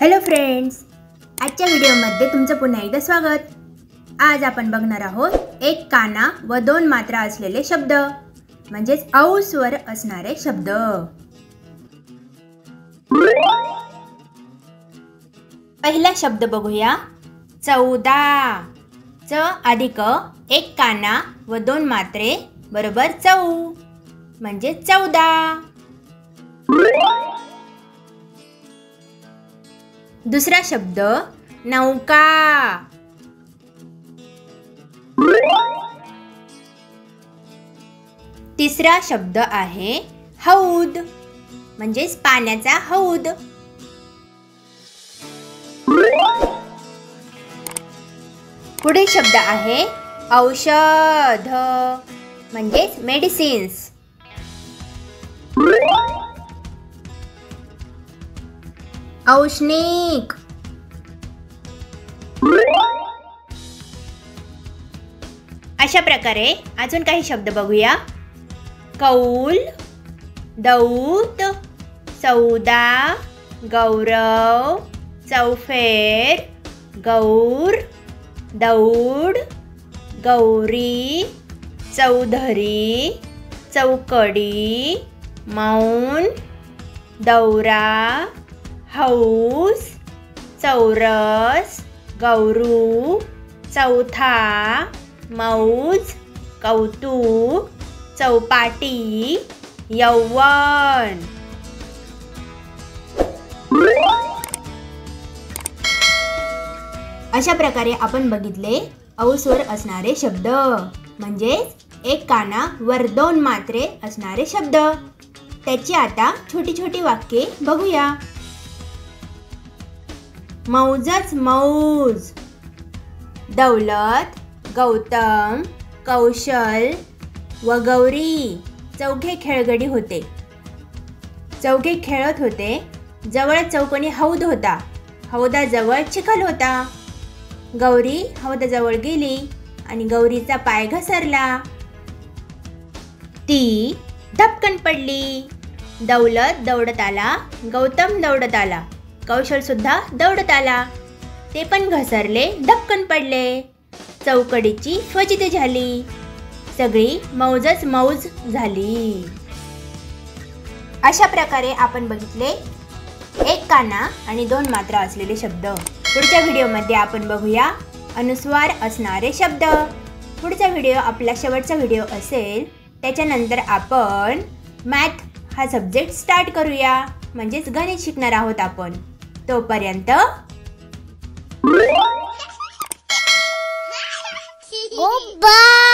Hello friends, आजच्या व्हिडिओमध्ये तुमचं पुन्हा एकदा स्वागत। आज आपण बघणार आहोत एक काना व दोन मात्रा असलेले शब्द, म्हणजेच औ स्वर असणारे शब्द। पहिला शब्द बघूया, 14। च अधिक एक काना व दोन मात्रे बरोबर चौ, म्हणजे 14। दुसरा शब्द, नौका। तिसरा शब्द आहे हौद, म्हणजेच पाण्याचा हौद। पुढे शब्द आहे औषध, म्हणजेच मेडिसिन्स। औष्णिक। अशा प्रकारे अजून काही शब्द बघूया, कौल, दौत, सौदा, गौरव, चौफेर, गौर, दौड, गौरी, चौधरी, चौकडी, मौन, दौरा, हौस, चौरस, गौरू, चौथा, मौज, कौतुक, चौपाटी, यौवन। अशा प्रकारे आपण बघितले औ स्वर असणारे शब्द, म्हणजेच एक काना वर दोन मात्रे असणारे शब्द। त्याची आता छोटी छोटी वाक्ये बघूया। मौजच मौज, दौलत, गौतम, कौशल व गौरी चौघे खेळगडी होते। चौघे खेळत होते, जवळ चौकोनी हौद होता, हौदाजवळ चिखल होता। गौरी हौदाजवळ गेली आणि गौरीचा पाय घसरला, ती धपकन पडली। दौलत दौडत आला, गौतम दौडत आला, कौशल सुद्धा दौडत आला, ते पण घसरले, धपकन पडले। चौकडीची फजिती झाली, सगळी मौजच मौज झाली। अशा प्रकारे आपण बघितले एक काना आणि दोन मात्रा असलेले शब्द। पुढच्या व्हिडिओमध्ये आपण बघूया अनुस्वार असणारे शब्द। पुढचा व्हिडिओ आपला शेवटचा व्हिडिओ असेल, त्याच्यानंतर आपण मॅथ हा सब्जेक्ट स्टार्ट करूया, म्हणजेच गणित शिकणार आहोत आपण। तोपर्यंत Goodbye.